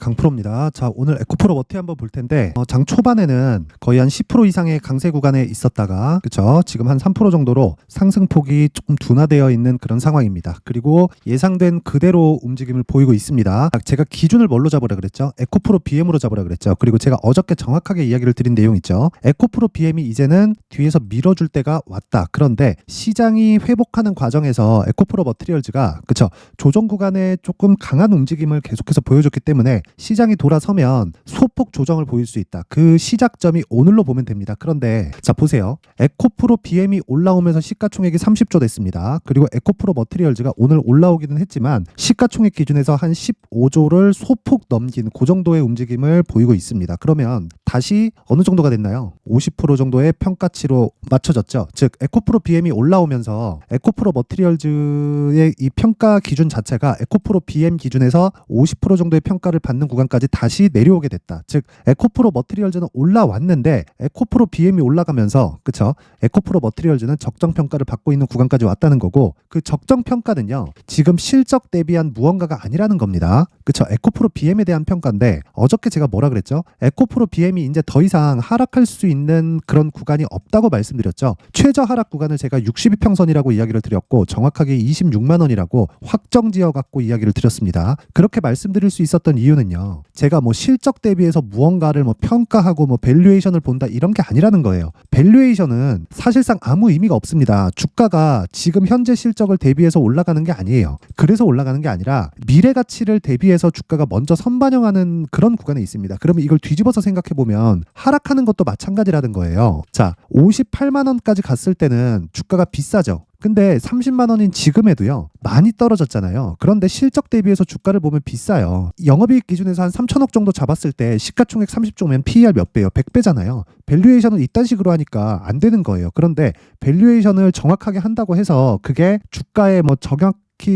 강프로입니다. 자, 오늘 에코프로 머티 한번 볼 텐데 장 초반에는 거의 한 10% 이상의 강세 구간에 있었다가 그쵸? 지금 한 3% 정도로 상승폭이 조금 둔화되어 있는 그런 상황입니다. 그리고 예상된 그대로 움직임을 보이고 있습니다. 제가 기준을 뭘로 잡으라 그랬죠? 에코프로 BM으로 잡으라 그랬죠. 그리고 제가 어저께 정확하게 이야기를 드린 내용 있죠. 에코프로 BM이 이제는 뒤에서 밀어줄 때가 왔다. 그런데 시장이 회복하는 과정에서 에코프로 머티리얼즈가 그쵸? 조정 구간에 조금 강한 움직임을 계속해서 보여줬기 때문에 시장이 돌아서면 소폭 조정을 보일 수 있다. 그 시작점이 오늘로 보면 됩니다. 그런데 자 보세요. 에코프로 BM이 올라오면서 시가총액이 30조 됐습니다. 그리고 에코프로 머티리얼즈가 오늘 올라오기는 했지만 시가총액 기준에서 한 15조를 소폭 넘긴 그 정도의 움직임을 보이고 있습니다. 그러면 다시 어느 정도가 됐나요? 50% 정도의 평가치로 맞춰졌죠. 즉 에코프로 BM이 올라오면서 에코프로 머티리얼즈의 이 평가 기준 자체가 에코프로 BM 기준에서 50% 정도의 평가를 받는 구간까지 다시 내려오게 됐다. 즉 에코프로 머티리얼즈는 올라왔는데 에코프로 BM이 올라가면서 그쵸? 에코프로 머티리얼즈는 적정 평가를 받고 있는 구간까지 왔다는 거고 그 적정 평가는요. 지금 실적 대비한 무언가가 아니라는 겁니다. 그쵸? 에코프로 BM에 대한 평가인데 어저께 제가 뭐라 그랬죠? 에코프로 BM이 이제 더 이상 하락할 수 있는 그런 구간이 없다고 말씀드렸죠. 최저 하락 구간을 제가 62평선이라고 이야기를 드렸고 정확하게 26만 원이라고 확정 지어 갖고 이야기를 드렸습니다. 그렇게 말씀드릴 수 있었던 이유는요. 제가 뭐 실적 대비해서 무언가를 뭐 평가하고 뭐 밸류에이션을 본다 이런 게 아니라는 거예요. 밸류에이션은 사실상 아무 의미가 없습니다. 주가가 지금 현재 실적을 대비해서 올라가는 게 아니에요. 그래서 올라가는 게 아니라 미래 가치를 대비해서 주가가 먼저 선반영하는 그런 구간에 있습니다. 그러면 이걸 뒤집어서 생각해 보면 하락하는 것도 마찬가지라는 거예요. 자, 58만 원까지 갔을 때는 주가가 비싸죠. 근데 30만 원인 지금에도요 많이 떨어졌잖아요. 그런데 실적 대비해서 주가를 보면 비싸요. 영업이익 기준에서 한 3천억 정도 잡았을 때 시가총액 30조면 PER 몇 배예요? 100배잖아요. 밸류에이션을 이딴 식으로 하니까 안 되는 거예요. 그런데 밸류에이션을 정확하게 한다고 해서 그게 주가에 뭐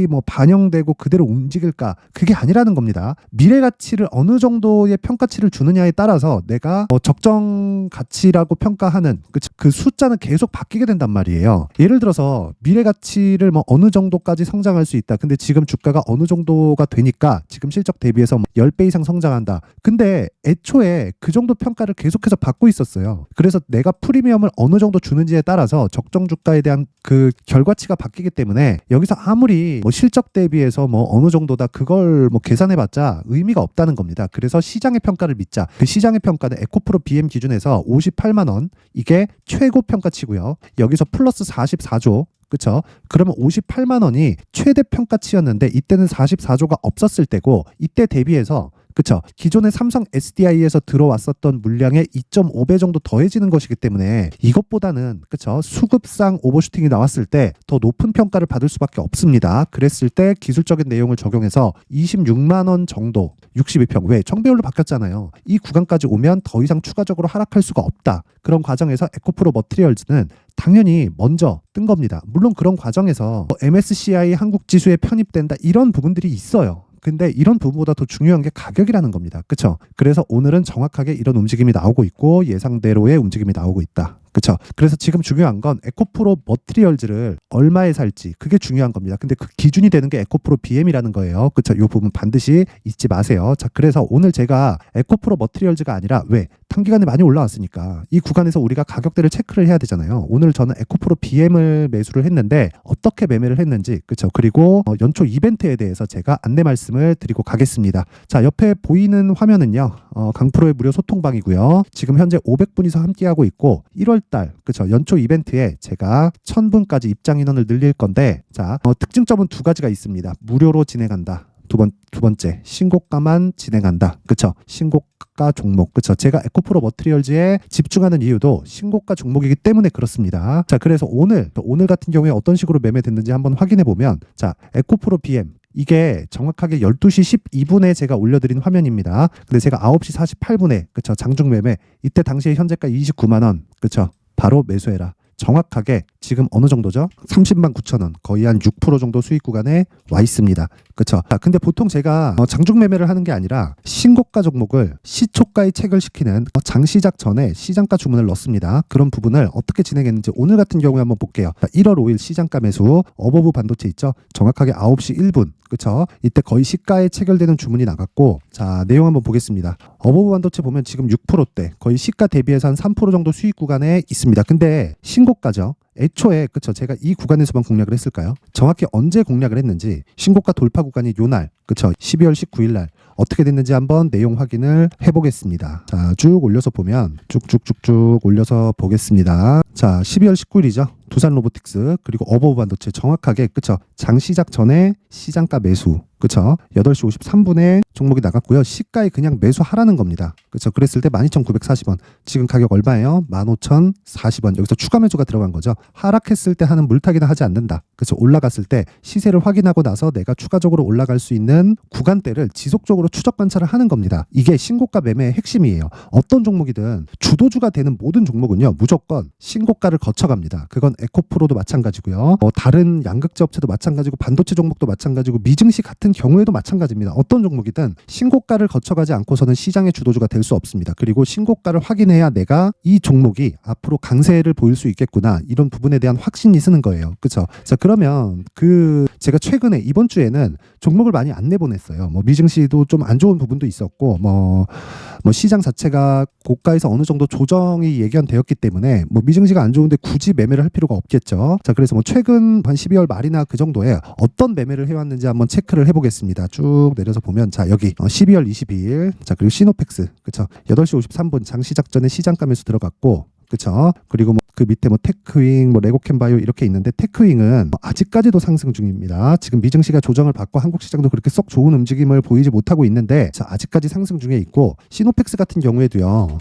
뭐 반영되고 그대로 움직일까? 그게 아니라는 겁니다. 미래 가치를 어느 정도의 평가치를 주느냐에 따라서 내가 적정 가치라고 평가하는 그 숫자는 계속 바뀌게 된단 말이에요. 예를 들어서 미래 가치를 뭐 어느 정도까지 성장할 수 있다. 근데 지금 주가가 어느 정도가 되니까 지금 실적 대비해서 10배 이상 성장한다. 근데 애초에 그 정도 평가를 계속해서 받고 있었어요. 그래서 내가 프리미엄을 어느 정도 주는지에 따라서 적정 주가에 대한 그 결과치가 바뀌기 때문에 여기서 아무리 뭐 실적 대비해서 뭐 어느 정도다 그걸 뭐 계산해봤자 의미가 없다는 겁니다. 그래서 시장의 평가를 믿자. 그 시장의 평가는 에코프로 BM 기준에서 58만 원 이게 최고 평가치고요. 여기서 플러스 44조 그쵸? 그러면 58만 원이 최대 평가치였는데 이때는 44조가 없었을 때고 이때 대비해서 그쵸? 기존의 삼성 SDI에서 들어왔었던 물량의 2.5배 정도 더해지는 것이기 때문에 이것보다는 그쵸? 수급상 오버슈팅이 나왔을 때 더 높은 평가를 받을 수밖에 없습니다. 그랬을 때 기술적인 내용을 적용해서 26만 원 정도 62평 왜? 청배율로 바뀌었잖아요. 이 구간까지 오면 더 이상 추가적으로 하락할 수가 없다. 그런 과정에서 에코프로 머티리얼즈는 당연히 먼저 뜬 겁니다. 물론 그런 과정에서 MSCI 한국 지수에 편입된다 이런 부분들이 있어요. 근데 이런 부분보다 더 중요한 게 가격이라는 겁니다. 그렇죠? 그래서 오늘은 정확하게 이런 움직임이 나오고 있고 예상대로의 움직임이 나오고 있다. 그렇죠? 그래서 지금 중요한 건 에코프로 머티리얼즈를 얼마에 살지 그게 중요한 겁니다. 근데 그 기준이 되는 게 에코프로 BM이라는 거예요. 그렇죠? 이 부분 반드시 잊지 마세요. 자, 그래서 오늘 제가 에코프로 머티리얼즈가 아니라 왜? 단기간에 많이 올라왔으니까 이 구간에서 우리가 가격대를 체크를 해야 되잖아요. 오늘 저는 에코프로 BM을 매수를 했는데 어떻게 매매를 했는지 그렇죠? 그리고 연초 이벤트에 대해서 제가 안내 말씀을 드리고 가겠습니다. 자, 옆에 보이는 화면은요. 강프로의 무료 소통방이고요. 지금 현재 500분이서 함께하고 있고 1월달 그렇죠? 연초 이벤트에 제가 1000분까지 입장 인원을 늘릴 건데 자 특징점은 두 가지가 있습니다. 무료로 진행한다. 두 번째 신고가만 진행한다. 그쵸? 신고가 종목. 그쵸? 제가 에코프로 머티리얼즈에 집중하는 이유도 신고가 종목이기 때문에 그렇습니다. 자, 그래서 오늘 같은 경우에 어떤 식으로 매매됐는지 한번 확인해 보면 자, 에코프로 BM 이게 정확하게 12시 12분에 제가 올려드린 화면입니다. 근데 제가 9시 48분에 그쵸? 장중 매매 이때 당시에 현재가 29만 원 그쵸? 바로 매수해라. 정확하게 지금 어느 정도죠? 30만 9천 원, 거의 한 6% 정도 수익 구간에 와 있습니다. 그렇죠? 근데 보통 제가 장중 매매를 하는 게 아니라 신고가 종목을 시초가에 체결시키는 장시작 전에 시장가 주문을 넣습니다. 그런 부분을 어떻게 진행했는지 오늘 같은 경우에 한번 볼게요. 1월 5일 시장가 매수 어버브 반도체 있죠? 정확하게 9시 1분. 그쵸? 이때 거의 시가에 체결되는 주문이 나갔고, 자, 내용 한번 보겠습니다. 어버브 반도체 보면 지금 6%대, 거의 시가 대비해서 한 3% 정도 수익 구간에 있습니다. 근데 신고가죠. 애초에 그쵸, 제가 이 구간에서만 공략을 했을까요? 정확히 언제 공략을 했는지, 신고가 돌파 구간이 요날, 그쵸, 12월 19일 날 어떻게 됐는지 한번 내용 확인을 해보겠습니다. 자, 쭉 올려서 보면 쭉쭉쭉쭉 올려서 보겠습니다. 자, 12월 19일이죠. 두산 로보틱스 그리고 어버브 반도체 정확하게 그쵸, 장 시작 전에 시장가 매수, 그쵸, 8시 53분에 종목이 나갔고요. 시가에 그냥 매수하라는 겁니다. 그쵸, 그랬을 때 12,940원, 지금 가격 얼마예요? 15,040원. 여기서 추가 매수가 들어간 거죠. 하락했을 때 하는 물타기는 하지 않는다. 그쵸, 올라갔을 때 시세를 확인하고 나서 내가 추가적으로 올라갈 수 있는 구간대를 지속적으로 추적 관찰을 하는 겁니다. 이게 신고가 매매의 핵심이에요. 어떤 종목이든 주도주가 되는 모든 종목은요, 무조건 신고가를 거쳐갑니다. 그건 에코프로도 마찬가지고요. 다른 양극재 업체도 마찬가지고 반도체 종목도 마찬가지고 미증시 같은 경우에도 마찬가지입니다. 어떤 종목이든 신고가를 거쳐가지 않고서는 시장의 주도주가 될 수 없습니다. 그리고 신고가를 확인해야 내가 이 종목이 앞으로 강세를 보일 수 있겠구나, 이런 부분에 대한 확신이 쓰는 거예요. 그렇죠? 자, 그러면 제가 최근에 이번 주에는 종목을 많이 안 내보냈어요. 미증시도 좀 안 좋은 부분도 있었고, 시장 자체가 고가에서 어느 정도 조정이 예견되었기 때문에 미증시가 안 좋은데 굳이 매매를 할 필요가 없겠죠. 자, 그래서 최근 한 12월 말이나 그 정도에 어떤 매매를 해왔는지 한번 체크를 해보겠습니다. 쭉 내려서 보면, 자, 여기 12월 22일, 자, 그리고 시노펙스, 그쵸, 8시 53분 장 시작 전에 시장가 매수 들어갔고, 그쵸, 그리고 그 밑에 테크윙, 레고캠바이오 이렇게 있는데, 테크윙은 아직까지도 상승 중입니다. 지금 미증시가 조정을 받고 한국 시장도 그렇게 썩 좋은 움직임을 보이지 못하고 있는데, 자, 아직까지 상승 중에 있고, 시노펙스 같은 경우에도요.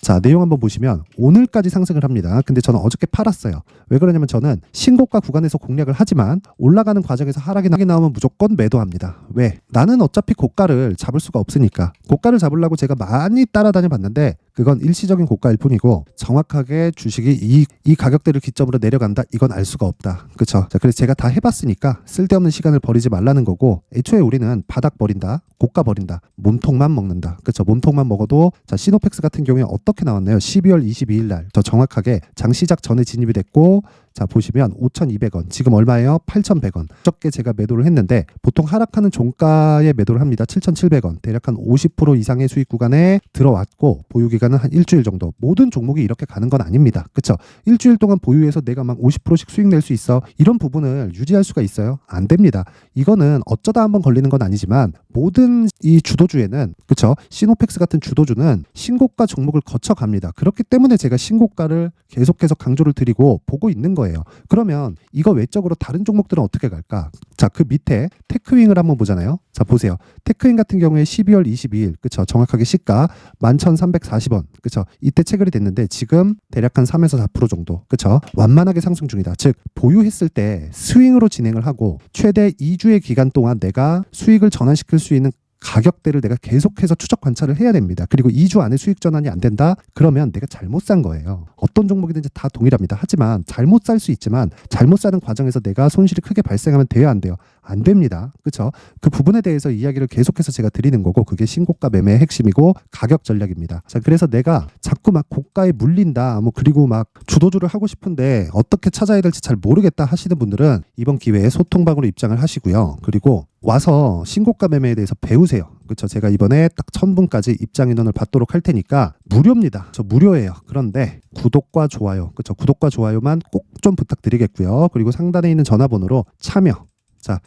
자, 내용 한번 보시면 오늘까지 상승을 합니다. 근데 저는 어저께 팔았어요. 왜 그러냐면 저는 신고가 구간에서 공략을 하지만 올라가는 과정에서 하락이 나오면 무조건 매도합니다. 왜? 나는 어차피 고가를 잡을 수가 없으니까. 고가를 잡으려고 제가 많이 따라다녀 봤는데 그건 일시적인 고가일 뿐이고, 정확하게 주식이 이 가격대를 기점으로 내려간다, 이건 알 수가 없다. 그쵸? 자, 그래서 제가 다 해봤으니까 쓸데없는 시간을 버리지 말라는 거고, 애초에 우리는 바닥 버린다, 고가 버린다, 몸통만 먹는다. 그쵸? 몸통만 먹어도, 자, 시노펙스 같은 경우에 어떻게 나왔나요? 12월 22일 날 저 정확하게 장 시작 전에 진입이 됐고, 자, 보시면 5,200원, 지금 얼마예요? 8,100원. 적게 제가 매도를 했는데, 보통 하락하는 종가에 매도를 합니다. 7,700원, 대략 한 50% 이상의 수익 구간에 들어왔고, 보유 기간은 한 일주일 정도. 모든 종목이 이렇게 가는 건 아닙니다. 그쵸? 일주일 동안 보유해서 내가 막 50%씩 수익 낼 수 있어, 이런 부분을 유지할 수가 있어요? 안 됩니다. 이거는 어쩌다 한번 걸리는 건 아니지만, 모든 이 주도주에는, 그쵸, 시노펙스 같은 주도주는 신고가 종목을 거쳐갑니다. 그렇기 때문에 제가 신고가를 계속해서 강조를 드리고 보고 있는 거예요. 그러면 이거 외적으로 다른 종목들은 어떻게 갈까? 자, 그 밑에 테크윙을 한번 보잖아요. 자, 보세요. 테크윙 같은 경우에 12월 22일, 그쵸, 정확하게 시가 11,340원, 그쵸, 이때 체결이 됐는데 지금 대략 한 3에서 4% 정도, 그쵸, 완만하게 상승 중이다. 즉, 보유했을 때 스윙으로 진행을 하고 최대 2주의 기간 동안 내가 수익을 전환시킬 수 있는 가격대를 내가 계속해서 추적 관찰을 해야 됩니다. 그리고 2주 안에 수익 전환이 안 된다? 그러면 내가 잘못 산 거예요. 어떤 종목이든지 다 동일합니다. 하지만 잘못 살 수 있지만 잘못 사는 과정에서 내가 손실이 크게 발생하면 돼요, 안 돼요? 안 됩니다. 그렇죠? 그 부분에 대해서 이야기를 계속해서 제가 드리는 거고, 그게 신고가 매매의 핵심이고 가격 전략입니다. 자, 그래서 내가 자꾸 막 고가에 물린다, 그리고 막 주도주를 하고 싶은데 어떻게 찾아야 될지 잘 모르겠다 하시는 분들은 이번 기회에 소통방으로 입장을 하시고요. 그리고 와서 신고가 매매에 대해서 배우세요. 그렇죠? 제가 이번에 딱 1,000분까지 입장 인원을 받도록 할 테니까 무료입니다. 저 무료예요. 그런데 구독과 좋아요, 그렇죠? 구독과 좋아요만 꼭 좀 부탁드리겠고요. 그리고 상단에 있는 전화번호로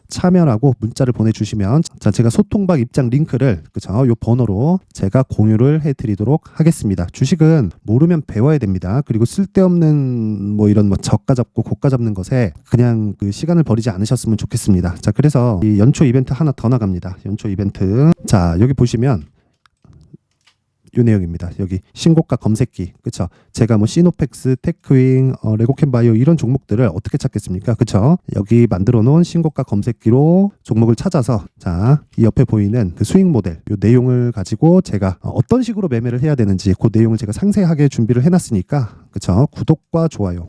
참여라고 문자를 보내주시면, 자, 제가 소통방 입장 링크를, 그쵸, 요 번호로 제가 공유를 해드리도록 하겠습니다. 주식은 모르면 배워야 됩니다. 그리고 쓸데없는 이런 저가 잡고 고가 잡는 것에 그냥 그 시간을 버리지 않으셨으면 좋겠습니다. 자, 그래서 이 연초 이벤트 하나 더 나갑니다. 연초 이벤트. 자, 여기 보시면 요 내용입니다. 여기 신고가 검색기, 그쵸? 제가 시노펙스, 테크윙, 레고캠바이오 이런 종목들을 어떻게 찾겠습니까? 그쵸? 여기 만들어 놓은 신고가 검색기로 종목을 찾아서, 자, 이 옆에 보이는 그 수익 모델, 요 내용을 가지고 제가 어떤 식으로 매매를 해야 되는지 그 내용을 제가 상세하게 준비를 해놨으니까 그쵸? 구독과 좋아요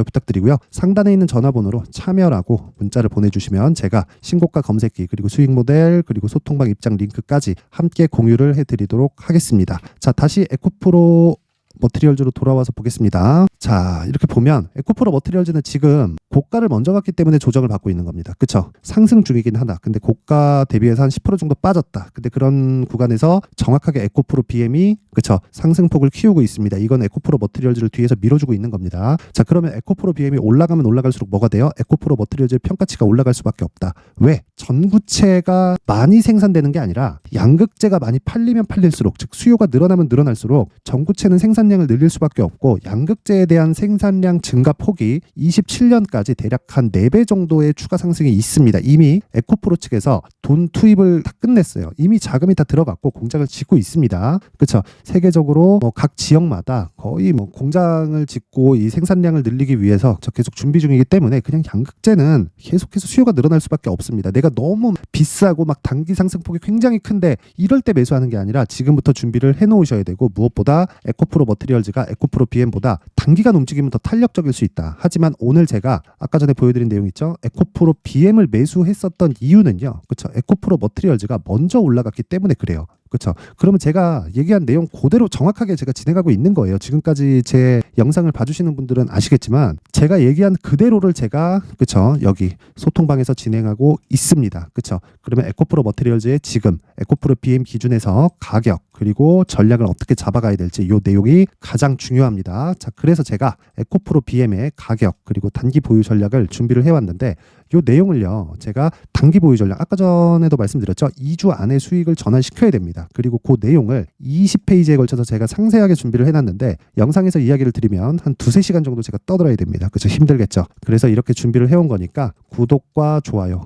부탁드리고요. 상단에 있는 전화번호로 참여라고 문자를 보내주시면 제가 신고가 검색기 그리고 수익 모델 그리고 소통방 입장 링크까지 함께 공유를 해드리도록 하겠습니다. 자, 다시 에코프로 머티리얼즈로 돌아와서 보겠습니다. 자, 이렇게 보면 에코프로 머티리얼즈는 지금 고가를 먼저 갔기 때문에 조정을 받고 있는 겁니다. 그쵸? 상승 중이긴 하다. 근데 고가 대비해서 한 10% 정도 빠졌다. 근데 그런 구간에서 정확하게 에코프로 BM이 그쵸? 상승폭을 키우고 있습니다. 이건 에코프로 머티리얼즈를 뒤에서 밀어주고 있는 겁니다. 자, 그러면 에코프로 BM이 올라가면 올라갈수록 뭐가 돼요? 에코프로 머티리얼즈의 평가치가 올라갈 수밖에 없다. 왜? 전구체가 많이 생산되는 게 아니라 양극재가 많이 팔리면 팔릴수록, 즉 수요가 늘어나면 늘어날수록 전구체는 생산량을 늘릴 수밖에 없고 양극재에 대한 생산량 증가 폭이 27년까지 대략 한 4배 정도의 추가 상승이 있습니다. 이미 에코프로 측에서 돈 투입을 다 끝냈어요. 이미 자금이 다 들어갔고 공장을 짓고 있습니다. 그렇죠? 세계적으로 각 지역마다 거의 공장을 짓고 이 생산량을 늘리기 위해서 계속 준비 중이기 때문에 그냥 양극재는 계속해서 수요가 늘어날 수밖에 없습니다. 내가 너무 비싸고 막 단기 상승폭이 굉장히 큰데 이럴 때 매수하는 게 아니라 지금부터 준비를 해놓으셔야 되고, 무엇보다 에코프로 머티리얼즈가 에코프로 BM보다 단기간 움직이면 더 탄력적일 수 있다. 하지만 오늘 제가 아까 전에 보여드린 내용 있죠? 에코프로 BM을 매수했었던 이유는요, 그렇죠? 에코프로 머티리얼즈가 먼저 올라갔기 때문에 그래요. 그렇죠. 그러면 제가 얘기한 내용 그대로 정확하게 제가 진행하고 있는 거예요. 지금까지 제 영상을 봐주시는 분들은 아시겠지만 제가 얘기한 그대로를 제가 그렇죠, 여기 소통방에서 진행하고 있습니다. 그렇죠. 그러면 에코프로 머티리얼즈의 지금 에코프로 BM 기준에서 가격 그리고 전략을 어떻게 잡아가야 될지 이 내용이 가장 중요합니다. 자, 그래서 제가 에코프로 BM의 가격 그리고 단기 보유 전략을 준비를 해왔는데, 이 내용을요 제가 단기 보유 전략 아까 전에도 말씀드렸죠. 2주 안에 수익을 전환시켜야 됩니다. 그리고 그 내용을 20페이지에 걸쳐서 제가 상세하게 준비를 해놨는데 영상에서 이야기를 드리면 한 2-3시간 정도 제가 떠들어야 됩니다. 그렇죠? 힘들겠죠. 그래서 이렇게 준비를 해온 거니까 구독과 좋아요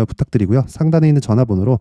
부탁드리고요. 상단에 있는 전화번호로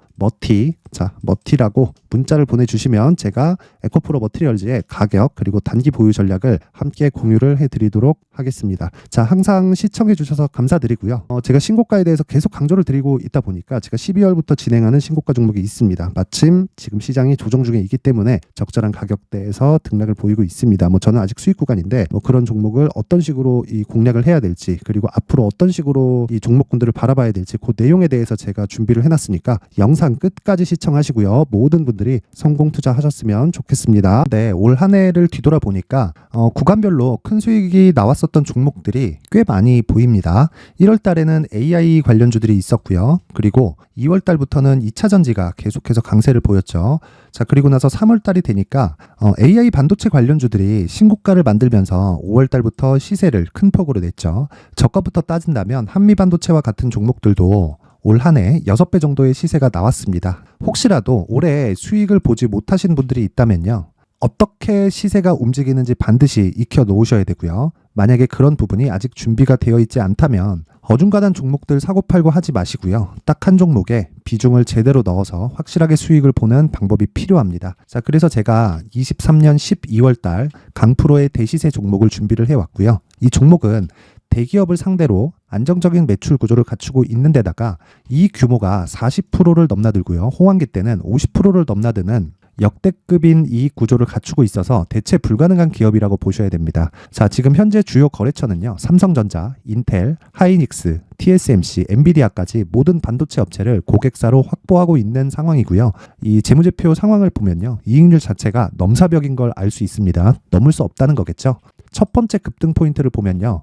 머티라고 문자를 보내주시면 제가 에코프로 머티리얼즈의 가격 그리고 단기 보유 전략을 함께 공유를 해드리도록 하겠습니다. 자, 항상 시청해 주셔서 감사드리고요. 제가 신고가에 대해서 계속 강조를 드리고 있다 보니까 제가 12월부터 진행하는 신고가 종목이 있습니다. 마침 지금 시장이 조정 중에 있기 때문에 적절한 가격대에서 등락을 보이고 있습니다. 저는 아직 수익 구간인데 그런 종목을 어떤 식으로 이 공략을 해야 될지, 그리고 앞으로 어떤 식으로 이 종목군들을 바라봐야 될지 그 내용에 대해서 제가 준비를 해놨으니까 영상 끝까지 시청하시고요. 모든 분들이 성공 투자하셨으면 좋겠습니다. 네, 올 한 해를 뒤돌아보니까 구간별로 큰 수익이 나왔었던 종목들이 꽤 많이 보입니다. 1월 달에는 AI 관련주들이 있었고요. 그리고 2월 달부터는 2차 전지가 계속해서 강세를 보였죠. 자, 그리고 나서 3월 달이 되니까 AI 반도체 관련주들이 신고가를 만들면서 5월 달부터 시세를 큰 폭으로 냈죠. 저가부터 따진다면 한미 반도체와 같은 종목들도 올 한 해 6배 정도의 시세가 나왔습니다. 혹시라도 올해 수익을 보지 못하신 분들이 있다면요, 어떻게 시세가 움직이는지 반드시 익혀 놓으셔야 되고요. 만약에 그런 부분이 아직 준비가 되어 있지 않다면 어중간한 종목들 사고팔고 하지 마시고요. 딱 한 종목에 비중을 제대로 넣어서 확실하게 수익을 보는 방법이 필요합니다. 자, 그래서 제가 23년 12월 달 강프로의 대시세 종목을 준비를 해왔고요. 이 종목은 대기업을 상대로 안정적인 매출 구조를 갖추고 있는 데다가 이 규모가 40%를 넘나들고요. 호황기 때는 50%를 넘나드는 역대급인 이익 구조를 갖추고 있어서 대체 불가능한 기업이라고 보셔야 됩니다. 자, 지금 현재 주요 거래처는요, 삼성전자, 인텔, 하이닉스, TSMC, 엔비디아까지 모든 반도체 업체를 고객사로 확보하고 있는 상황이고요. 이 재무제표 상황을 보면요, 이익률 자체가 넘사벽인 걸 알 수 있습니다. 넘을 수 없다는 거겠죠. 첫 번째 급등 포인트를 보면요,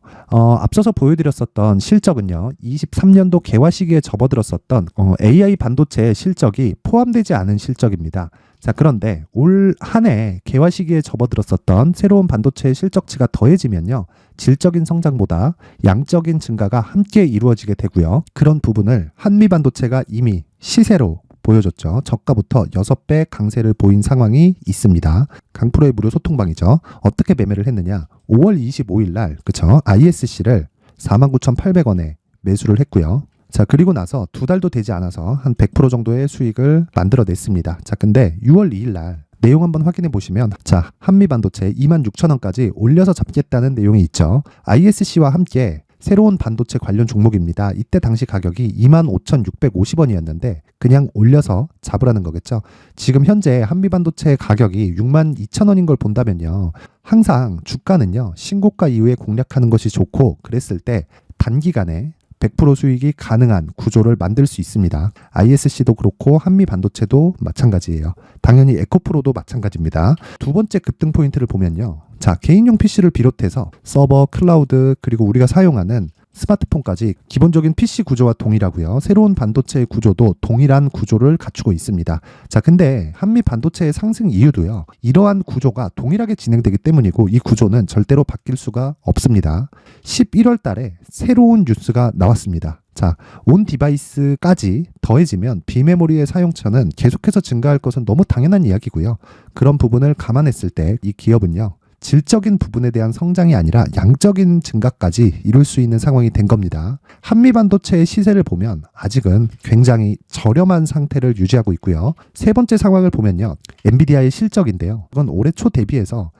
앞서서 보여드렸었던 실적은요, 23년도 개화 시기에 접어들었었던 AI 반도체의 실적이 포함되지 않은 실적입니다. 자, 그런데 올 한 해 개화 시기에 접어들었었던 새로운 반도체의 실적치가 더해지면요, 질적인 성장보다 양적인 증가가 함께 이루어지게 되고요. 그런 부분을 한미 반도체가 이미 시세로 보여줬죠. 저가부터 6배 강세를 보인 상황이 있습니다. 강프로의 무료 소통방이죠. 어떻게 매매를 했느냐? 5월 25일 날, 그쵸? ISC를 49,800원에 매수를 했고요. 자, 그리고 나서 2달도 되지 않아서 한 100% 정도의 수익을 만들어냈습니다. 자, 근데 6월 2일 날 내용 한번 확인해 보시면, 자, 한미 반도체 26,000원까지 올려서 잡겠다는 내용이 있죠. ISC와 함께 새로운 반도체 관련 종목입니다. 이때 당시 가격이 25,650원이었는데 그냥 올려서 잡으라는 거겠죠. 지금 현재 한미반도체 가격이 62,000원인 걸 본다면요. 항상 주가는요. 신고가 이후에 공략하는 것이 좋고 그랬을 때 단기간에 100% 수익이 가능한 구조를 만들 수 있습니다. ISC도 그렇고 한미반도체도 마찬가지예요. 당연히 에코프로도 마찬가지입니다. 두 번째 급등 포인트를 보면요. 자, 개인용 PC를 비롯해서 서버, 클라우드, 그리고 우리가 사용하는 스마트폰까지 기본적인 PC 구조와 동일하고요. 새로운 반도체의 구조도 동일한 구조를 갖추고 있습니다. 자, 근데 한미 반도체의 상승 이유도요. 이러한 구조가 동일하게 진행되기 때문이고 이 구조는 절대로 바뀔 수가 없습니다. 11월 달에 새로운 뉴스가 나왔습니다. 자, 온 디바이스까지 더해지면 비메모리의 사용처는 계속해서 증가할 것은 너무 당연한 이야기고요. 그런 부분을 감안했을 때 이 기업은요. 질적인 부분에 대한 성장이 아니라 양적인 증가까지 이룰 수 있는 상황이 된 겁니다. 한미반도체의 시세를 보면 아직은 굉장히 저렴한 상태를 유지하고 있고요. 세 번째 상황을 보면요. 엔비디아의 실적인데요. 이건 올해 초 대비해서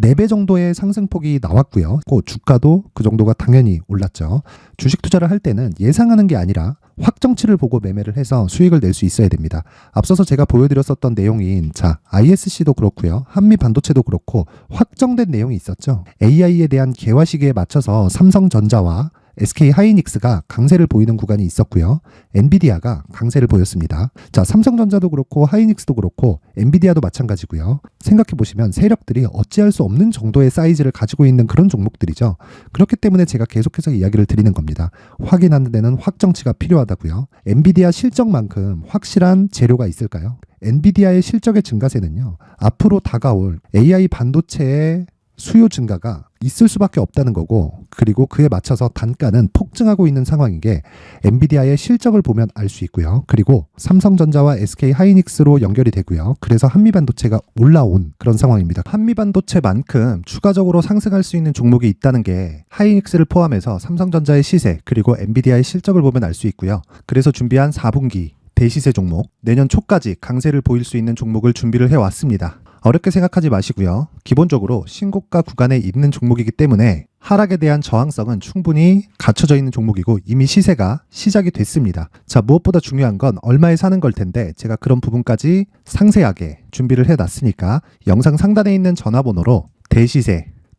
4배 정도의 상승폭이 나왔고요. 주가도 그 정도가 당연히 올랐죠. 주식 투자를 할 때는 예상하는 게 아니라 확정치를 보고 매매를 해서 수익을 낼 수 있어야 됩니다. 앞서서 제가 보여드렸었던 내용인 ISC도 그렇고요. 한미 반도체도 그렇고 확정된 내용이 있었죠. AI에 대한 개화 시기에 맞춰서 삼성전자와 SK 하이닉스가 강세를 보이는 구간이 있었고요. 엔비디아가 강세를 보였습니다. 자, 삼성전자도 그렇고 하이닉스도 그렇고 엔비디아도 마찬가지고요. 생각해 보시면 세력들이 어찌할 수 없는 정도의 사이즈를 가지고 있는 그런 종목들이죠. 그렇기 때문에 제가 계속해서 이야기를 드리는 겁니다. 확인하는 데는 확정치가 필요하다고요. 엔비디아 실적만큼 확실한 재료가 있을까요? 엔비디아의 실적의 증가세는요. 앞으로 다가올 AI 반도체의 수요 증가가 있을 수밖에 없다는 거고 그리고 그에 맞춰서 단가는 폭증하고 있는 상황인 게 엔비디아의 실적을 보면 알 수 있고요. 그리고 삼성전자와 SK 하이닉스로 연결이 되고요. 그래서 한미반도체가 올라온 그런 상황입니다. 한미반도체만큼 추가적으로 상승할 수 있는 종목이 있다는 게 하이닉스를 포함해서 삼성전자의 시세 그리고 엔비디아의 실적을 보면 알 수 있고요. 그래서 준비한 4분기 대시세 종목, 내년 초까지 강세를 보일 수 있는 종목을 준비를 해왔습니다. 어렵게 생각하지 마시고요. 기본적으로 신고가 구간에 있는 종목이기 때문에 하락에 대한 저항성은 충분히 갖춰져 있는 종목이고 이미 시세가 시작이 됐습니다. 자, 무엇보다 중요한 건 얼마에 사는 걸 텐데 제가 그런 부분까지 상세하게 준비를 해놨으니까 영상 상단에 있는 전화번호로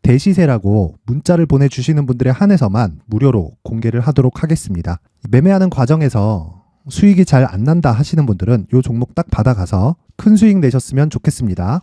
대시세라고 문자를 보내주시는 분들에 한해서만 무료로 공개를 하도록 하겠습니다. 매매하는 과정에서 수익이 잘 안 난다 하시는 분들은 이 종목 딱 받아가서 큰 수익 내셨으면 좋겠습니다.